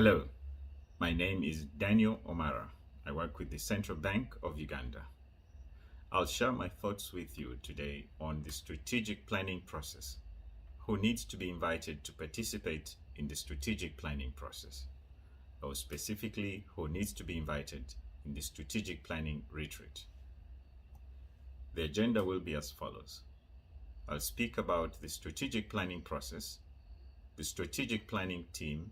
Hello, my name is Daniel Omara. I work with the Central Bank of Uganda. I'll share my thoughts with you today on the strategic planning process. Who needs to be invited to participate in the strategic planning process? Or specifically, who needs to be invited in the strategic planning retreat? The agenda will be as follows. I'll speak about the strategic planning process, the strategic planning team,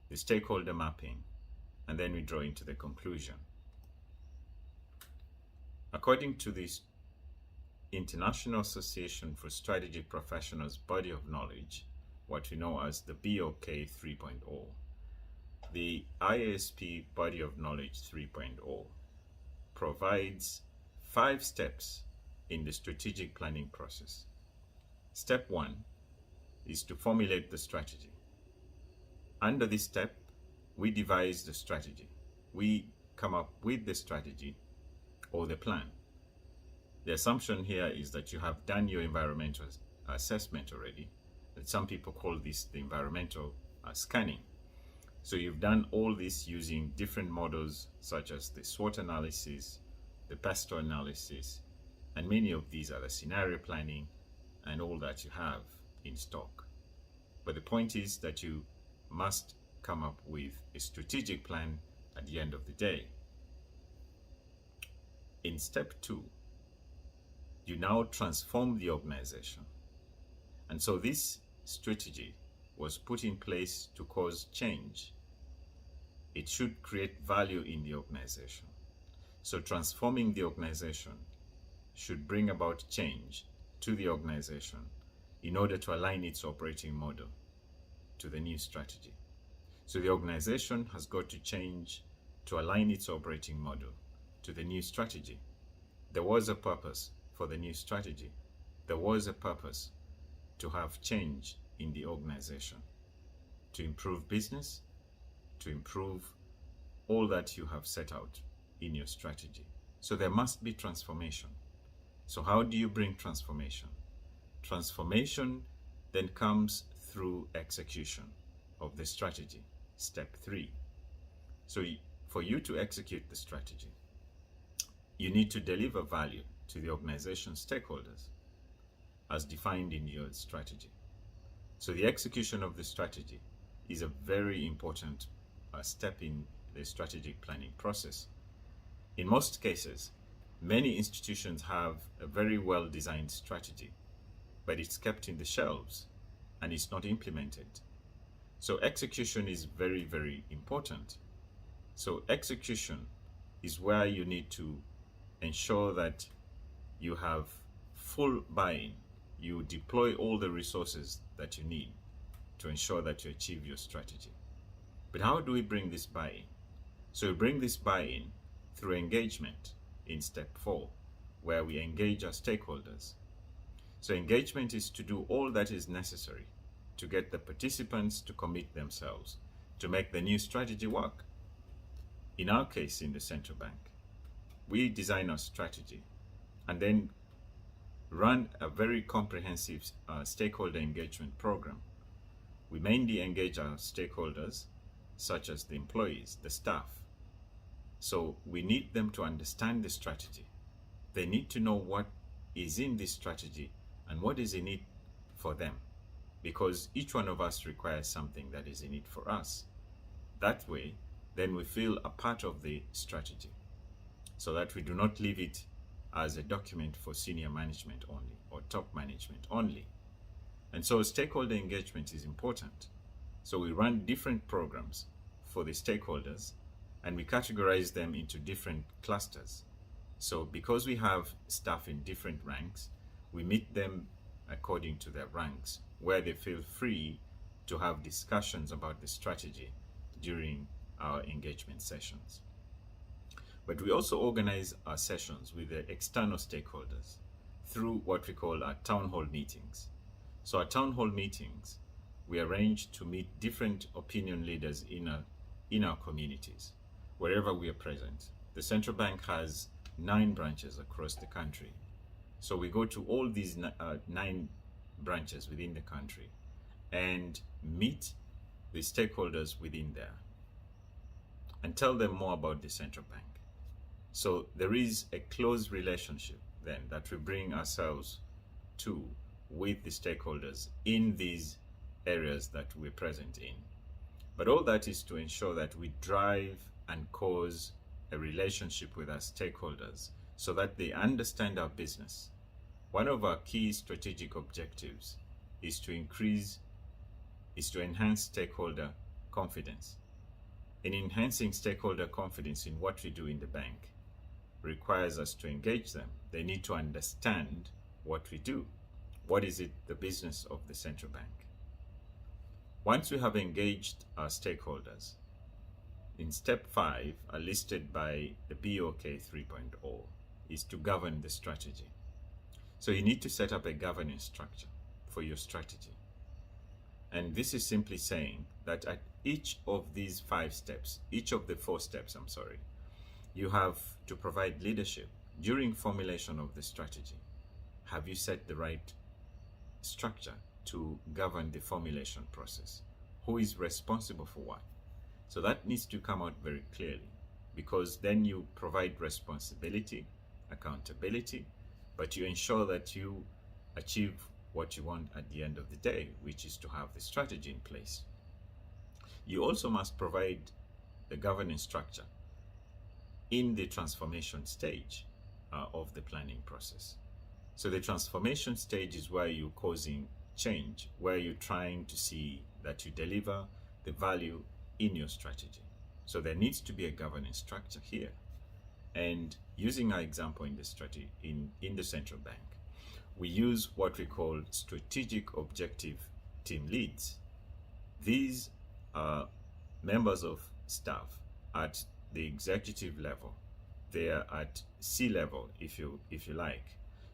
the stakeholder mapping, and then we draw into the conclusion. According to the International Association for Strategy Professionals Body of Knowledge, what we know as the BOK 3.0, the IASP Body of Knowledge 3.0 provides 5 steps in the strategic planning process. Step 1 is to formulate the strategy. Under this step, we devise the strategy. We come up with the strategy or the plan. The assumption here is that you have done your environmental assessment already. And some people call this the environmental scanning. So you've done all this using different models such as the SWOT analysis, the PESTO analysis, and many of these are the scenario planning and all that you have in stock. But the point is that you must come up with a strategic plan at the end of the day. In step 2, you now transform the organization. And so this strategy was put in place to cause change. It should create value in the organization. So transforming the organization should bring about change to the organization in order to align its operating model to the new strategy. So the organization has got to change to align its operating model to the new strategy. There was a purpose for the new strategy. There was a purpose to have change in the organization, to improve business, to improve all that you have set out in your strategy. So there must be transformation. So how do you bring transformation? Transformation then comes through execution of the strategy, step 3. So for you to execute the strategy, you need to deliver value to the organization stakeholders as defined in your strategy. So the execution of the strategy is a very important step in the strategic planning process. In most cases, many institutions have a very well-designed strategy, but it's kept in the shelves and it's not implemented. So execution is very, very important. So execution is where you need to ensure that you have full buy-in. You deploy all the resources that you need to ensure that you achieve your strategy. But how do we bring this buy-in? So we bring this buy-in through engagement in step 4, where we engage our stakeholders. So engagement is to do all that is necessary to get the participants to commit themselves to make the new strategy work. In our case, in the central bank, we design our strategy and then run a very comprehensive stakeholder engagement program. We mainly engage our stakeholders, such as the employees, the staff. So we need them to understand the strategy. They need to know what is in this strategy and what is in it for them, because each one of us requires something that is in it for us. That way, then we feel a part of the strategy, so that we do not leave it as a document for senior management only or top management only. And so stakeholder engagement is important. So we run different programs for the stakeholders and we categorize them into different clusters. So because we have staff in different ranks, we meet them according to their ranks, where they feel free to have discussions about the strategy during our engagement sessions. But we also organize our sessions with the external stakeholders through what we call our town hall meetings. So our town hall meetings, we arrange to meet different opinion leaders in our communities, wherever we are present. The central bank has 9 branches across the country. So we go to all these 9 branches within the country and meet the stakeholders within there. and tell them more about the central bank. So there is a close relationship then that we bring ourselves to with the stakeholders in these areas that we're present in. But all that is to ensure that we drive and cause a relationship with our stakeholders so that they understand our business. One of our key strategic objectives is to enhance stakeholder confidence. In enhancing stakeholder confidence in what we do in the bank requires us to engage them. They need to understand what we do. What is it, the business of the central bank? Once we have engaged our stakeholders, in step 5, are listed by the BOK 3.0, is to govern the strategy. So you need to set up a governance structure for your strategy. And this is simply saying that at each of these 5 steps, each of the 4 steps, you have to provide leadership during formulation of the strategy. Have you set the right structure to govern the formulation process? Who is responsible for what? So that needs to come out very clearly, because then you provide responsibility, accountability, but you ensure that you achieve what you want at the end of the day, which is to have the strategy in place. You also must provide the governance structure in the transformation stage of the planning process. So the transformation stage is where you're causing change, where you're trying to see that you deliver the value in your strategy. So there needs to be a governance structure here. And using our example in the strategy in the central bank, we use what we call strategic objective team leads. These are members of staff at the executive level. They are at C level, if you like.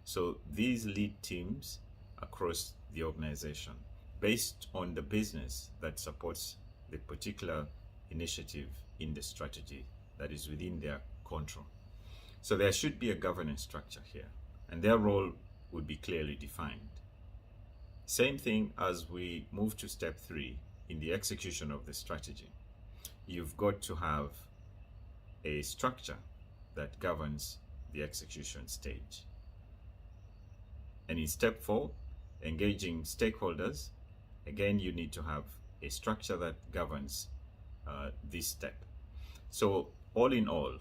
So these lead teams across the organization based on the business that supports the particular initiative in the strategy that is within their control. So there should be a governance structure here, and their role would be clearly defined. Same thing as we move to step 3 in the execution of the strategy. You've got to have a structure that governs the execution stage. And in step 4, engaging stakeholders, again, you need to have a structure that governs this step. So all in all,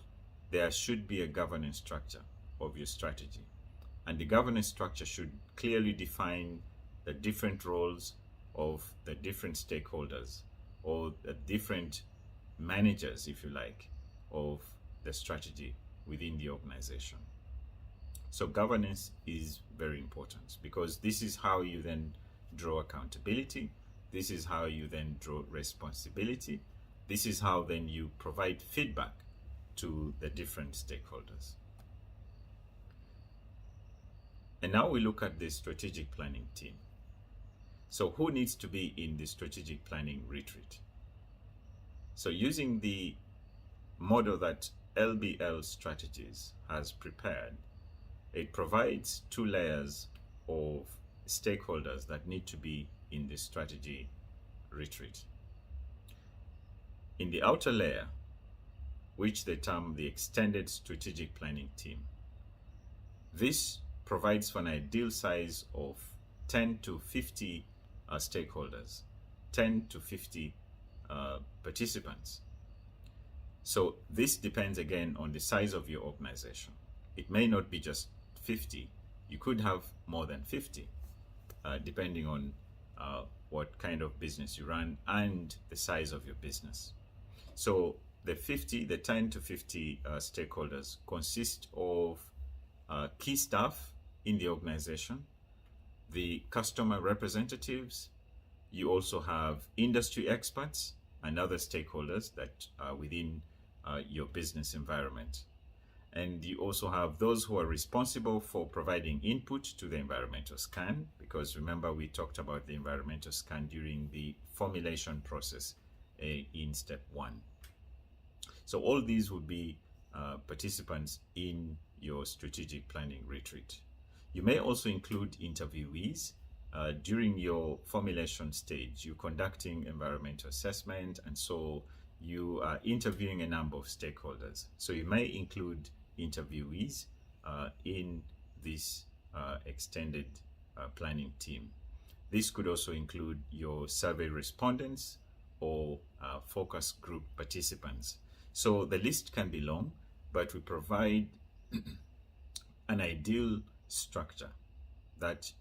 there should be a governance structure of your strategy. And the governance structure should clearly define the different roles of the different stakeholders, or the different managers, if you like, of the strategy within the organization. So governance is very important, because this is how you then draw accountability. This is how you then draw responsibility. This is how then you provide feedback to the different stakeholders. And now we look at the strategic planning team. So who needs to be in the strategic planning retreat? So using the model that LBL Strategies has prepared, it provides 2 layers of stakeholders that need to be in the strategy retreat. In the outer layer, which they term the extended strategic planning team, this provides for an ideal size of 10 to 50 stakeholders, 10 to 50 participants. So this depends again on the size of your organization. It may not be just 50. You could have more than 50, depending on what kind of business you run and the size of your business. So the 10 to 50 stakeholders consist of key staff in the organization, the customer representatives. You also have industry experts and other stakeholders that are within your business environment. And you also have those who are responsible for providing input to the environmental scan, because remember we talked about the environmental scan during the formulation process in step 1. So all these would be participants in your strategic planning retreat. You may also include interviewees. During your formulation stage, you're conducting environmental assessment, and so you are interviewing a number of stakeholders. So you may include interviewees in this extended planning team. This could also include your survey respondents or focus group participants. So the list can be long, but we provide an ideal structure that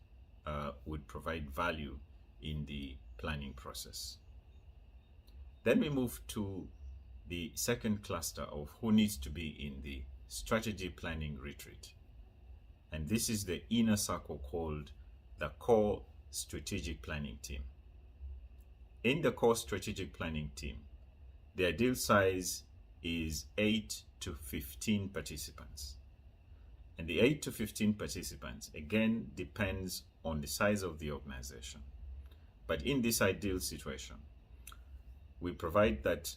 would provide value in the planning process. Then we move to the second cluster of who needs to be in the strategy planning retreat. And this is the inner circle called the core strategic planning team. In the core strategic planning team, the ideal size is 8 to 15 participants. And the 8 to 15 participants, again, depends on the size of the organization. But in this ideal situation, we provide that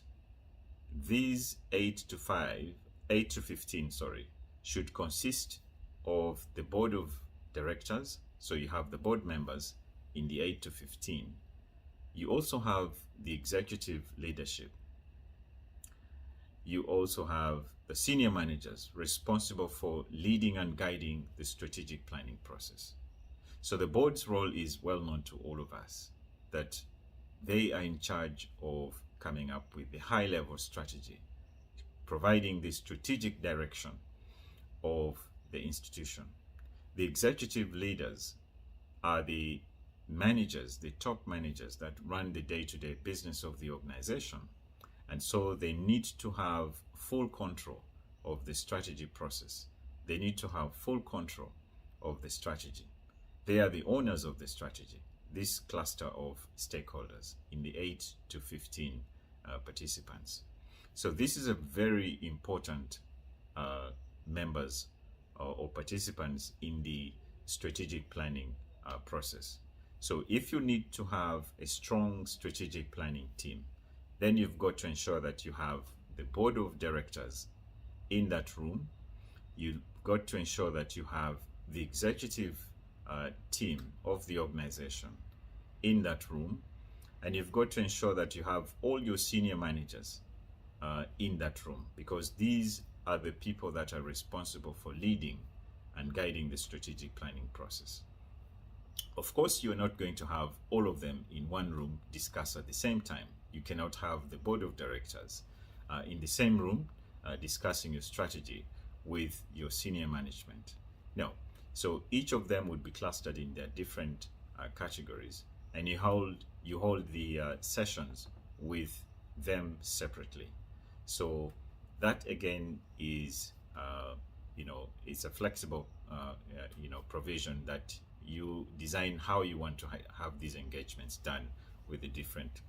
these 8 to 15, should consist of the board of directors. So you have the board members in the 8 to 15. You also have the executive leadership. You also have the senior managers responsible for leading and guiding the strategic planning process. So the board's role is well known to all of us, that they are in charge of coming up with the high-level strategy, providing the strategic direction of the institution. The executive leaders are the managers, the top managers that run the day-to-day business of the organization. And so they need to have full control of the strategy process. They need to have full control of the strategy. They are the owners of the strategy, this cluster of stakeholders in the 8 to 15 participants. So this is a very important members or participants in the strategic planning process. So if you need to have a strong strategic planning team, then you've got to ensure that you have the board of directors in that room. You've got to ensure that you have the executive team of the organization in that room. And you've got to ensure that you have all your senior managers in that room, because these are the people that are responsible for leading and guiding the strategic planning process. Of course, you're not going to have all of them in one room discuss at the same time. You cannot have the board of directors in the same room discussing your strategy with your senior management. No. So each of them would be clustered in their different categories, and you hold the sessions with them separately. So that again is it's a flexible provision that you design how you want to have these engagements done with the different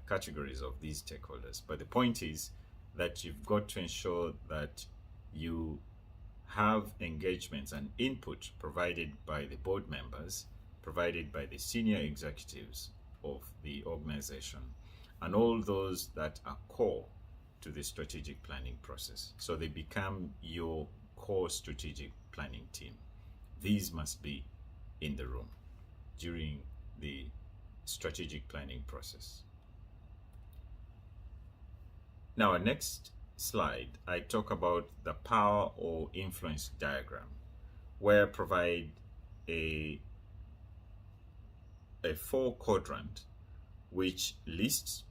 categories of these stakeholders. But the point is that you've got to ensure that you have engagements and input provided by the board members, provided by the senior executives of the organization, and all those that are core to the strategic planning process. So they become your core strategic planning team. These must be in the room during the strategic planning process. Now, our next slide, I talk about the power or influence diagram, where I provide a 4-quadrant which lists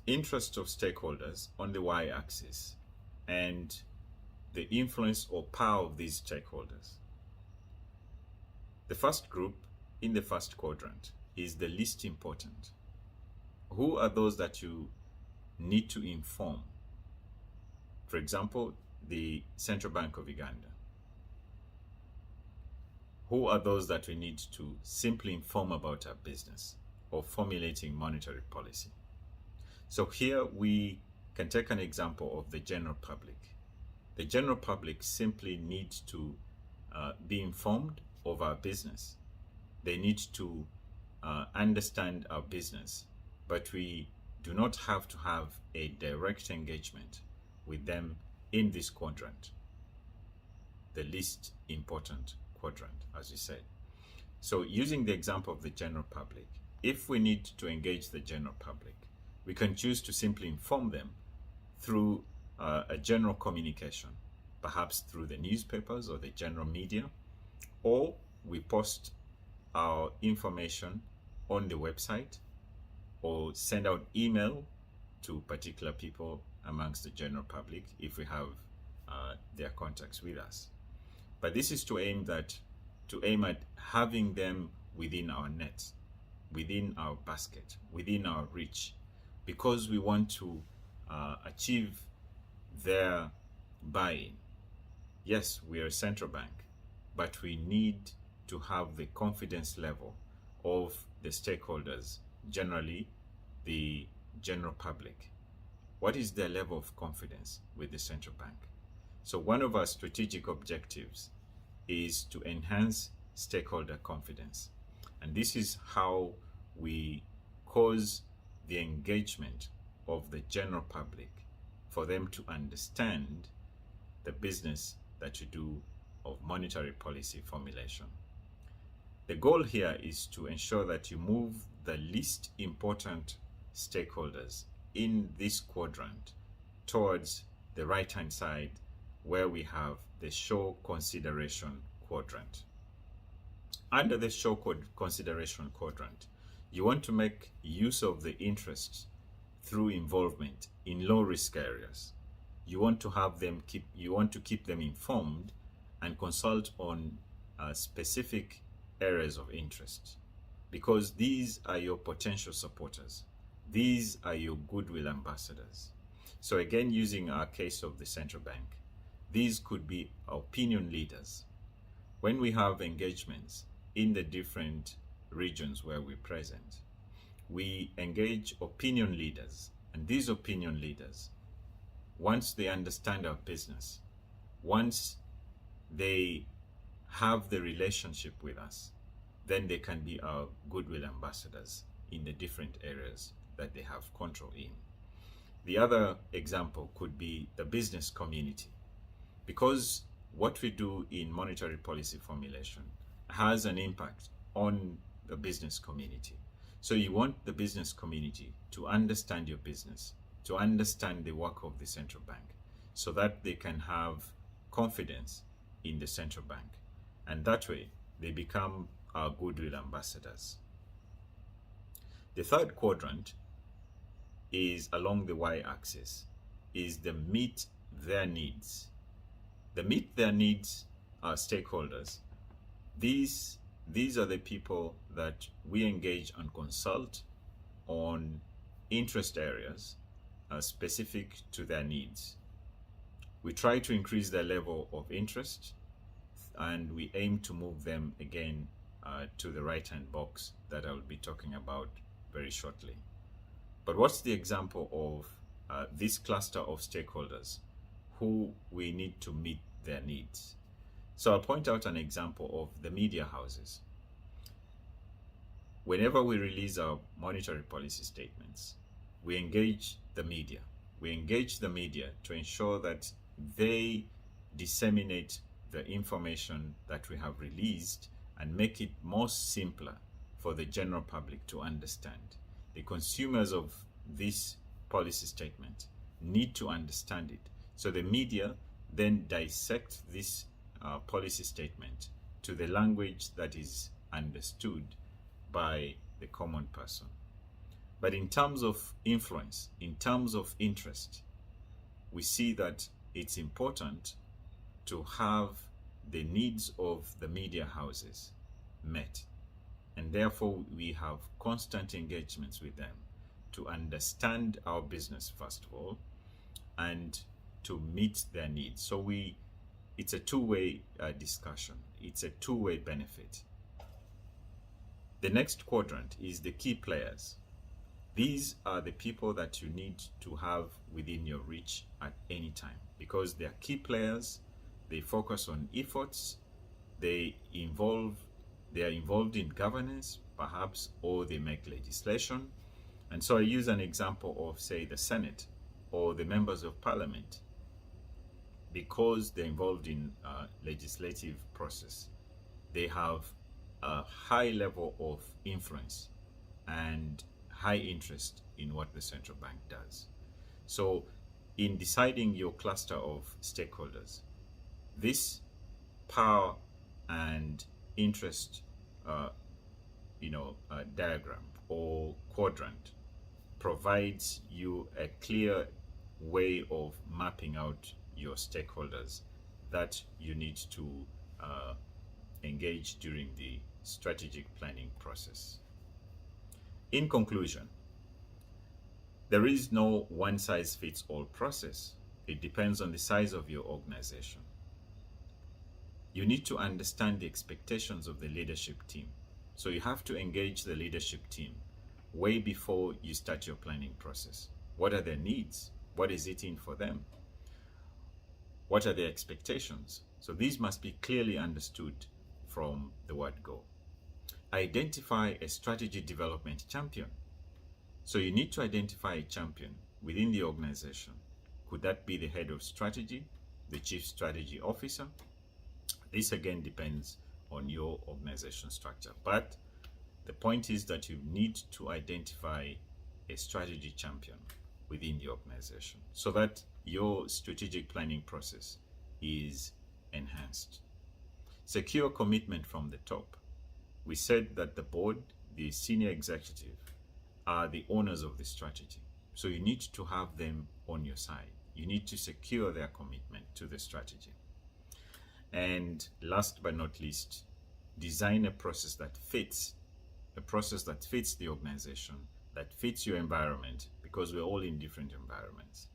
interests of stakeholders on the y-axis and the influence or power of these stakeholders. The first group in the first quadrant is the least important. Who are those that you need to inform? For example, the Central Bank of Uganda. Who are those that we need to simply inform about our business or formulating monetary policy? So here we can take an example of the general public. The general public simply needs to be informed of our business. They need to understand our business, but we do not have to have a direct engagement with them in this quadrant, the least important quadrant, as we said. So using the example of the general public, if we need to engage the general public, We can choose to simply inform them through a general communication, perhaps through the newspapers or the general media, or we post our information on the website or send out email to particular people amongst the general public if we have their contacts with us. But this is to aim at having them within our net, within our basket, within our reach, because we want to achieve their buy-in. Yes, we are a central bank, but we need to have the confidence level of the stakeholders, generally the general public. What is their level of confidence with the central bank? So one of our strategic objectives is to enhance stakeholder confidence. And this is how we cause the engagement of the general public for them to understand the business that you do of monetary policy formulation. The goal here is to ensure that you move the least important stakeholders in this quadrant towards the right-hand side where we have the show consideration quadrant. Under the show consideration quadrant, you want to make use of the interests through involvement in low-risk areas. You want to keep them informed and consult on specific areas of interest, because these are your potential supporters. These are your goodwill ambassadors. So again, using our case of the central bank, these could be opinion leaders. When we have engagements in the different regions where we're present, we engage opinion leaders, and these opinion leaders, once they understand our business, once they have the relationship with us, then they can be our goodwill ambassadors in the different areas that they have control in. The other example could be the business community, because what we do in monetary policy formulation has an impact on the business community. So you want the business community to understand your business, to understand the work of the central bank, so that they can have confidence in the central bank. And that way, they become our goodwill ambassadors. The third quadrant is along the y-axis, is the meet their needs. The meet their needs are stakeholders. These are the people that we engage and consult on interest areas specific to their needs. We try to increase their level of interest, and we aim to move them again to the right-hand box that I will be talking about very shortly. But what's the example of this cluster of stakeholders who we need to meet their needs? So I'll point out an example of the media houses. Whenever we release our monetary policy statements, we engage the media. We engage the media to ensure that they disseminate the information that we have released and make it more simpler for the general public to understand. The consumers of this policy statement need to understand it. So the media then dissect this policy statement to the language that is understood by the common person. But in terms of influence, in terms of interest, we see that it's important to have the needs of the media houses met. And therefore, we have constant engagements with them to understand our business, first of all, and to meet their needs. So it's a two-way discussion. It's a two-way benefit. The next quadrant is the key players. These are the people that you need to have within your reach at any time, because they are key players. They focus on efforts. They are involved in governance, perhaps, or they make legislation. And so I use an example of, say, the Senate or the members of Parliament, because they're involved in legislative process. They have a high level of influence and high interest in what the central bank does. So in deciding your cluster of stakeholders, this power and interest diagram or quadrant provides you a clear way of mapping out your stakeholders that you need to engage during the strategic planning process. In conclusion, there is no one-size-fits-all process. It depends on the size of your organization. You need to understand the expectations of the leadership team. So you have to engage the leadership team way before you start your planning process. What are their needs? What is it in for them? What are their expectations? So these must be clearly understood from the word go. Identify a strategy development champion. So you need to identify a champion within the organization. Could that be the head of strategy, the chief strategy officer? This again depends on your organization structure. But the point is that you need to identify a strategy champion within the organization so that your strategic planning process is enhanced. Secure commitment from the top. We said that the board, the senior executive, are the owners of the strategy. So you need to have them on your side. You need to secure their commitment to the strategy. And last but not least, design a process that fits the organization, that fits your environment, because we're all in different environments.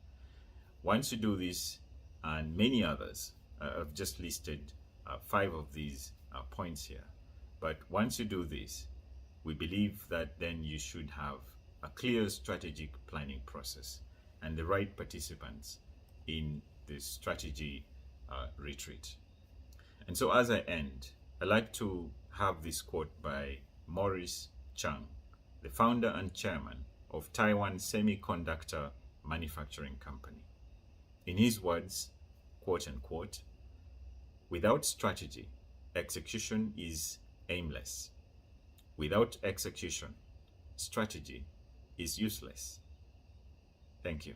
Once you do this, and many others, I've just listed 5 of these points here, but once you do this, we believe that then you should have a clear strategic planning process and the right participants in the strategy retreat. And so as I end, I'd like to have this quote by Maurice Chang, the founder and chairman of Taiwan Semiconductor Manufacturing Company. In his words, quote unquote, "Without strategy, execution is aimless. Without execution, strategy is useless." Thank you.